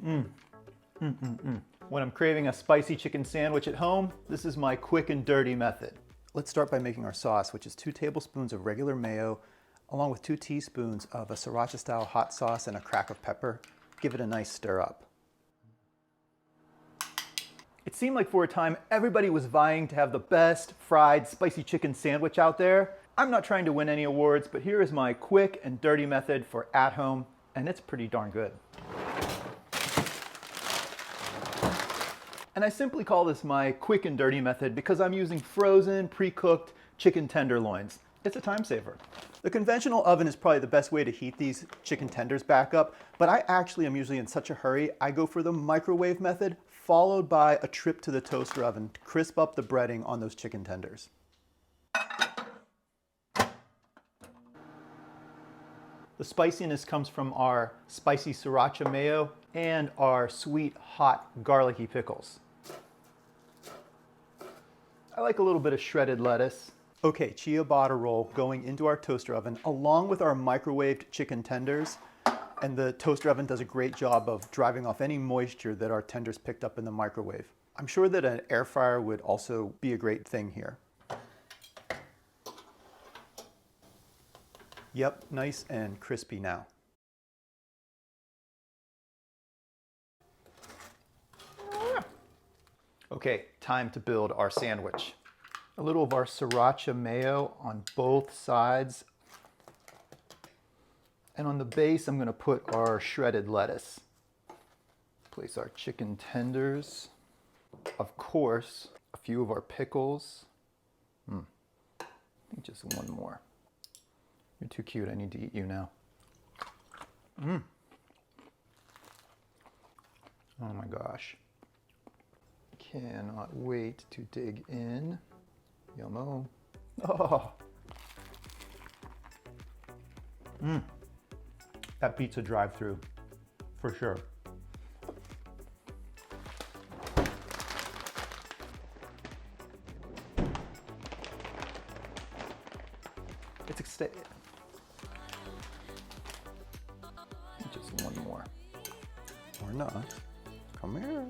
When I'm craving a spicy chicken sandwich at home, this is my quick and dirty method. Let's start by making our sauce, which is 2 tablespoons of regular mayo, along with 2 teaspoons of a Sriracha style hot sauce and a crack of pepper. Give it a nice stir up. It seemed like for a time everybody was vying to have the best fried spicy chicken sandwich out there. I'm not trying to win any awards, but here is my quick and dirty method for at home, and it's pretty darn good. And I simply call this my quick and dirty method because I'm using frozen, pre-cooked chicken tenderloins. It's a time saver. The conventional oven is probably the best way to heat these chicken tenders back up, but I actually am usually in such a hurry, I go for the microwave method, followed by a trip to the toaster oven to crisp up the breading on those chicken tenders. The spiciness comes from our spicy Sriracha mayo and our sweet, hot, garlicky pickles. I like a little bit of shredded lettuce. Okay, ciabatta roll going into our toaster oven along with our microwaved chicken tenders. And the toaster oven does a great job of driving off any moisture that our tenders picked up in the microwave. I'm sure that an air fryer would also be a great thing here. Yep, nice and crispy now. Okay, time to build our sandwich. A little of our Sriracha mayo on both sides. And on the base, I'm going to put our shredded lettuce. Place our chicken tenders. Of course, a few of our pickles. I think just one more. You're too cute. I need to eat you now. Oh my gosh. Cannot wait to dig in. Yummo. Oh. That beats a drive-through, for sure. It's just one more. Or not. Come here.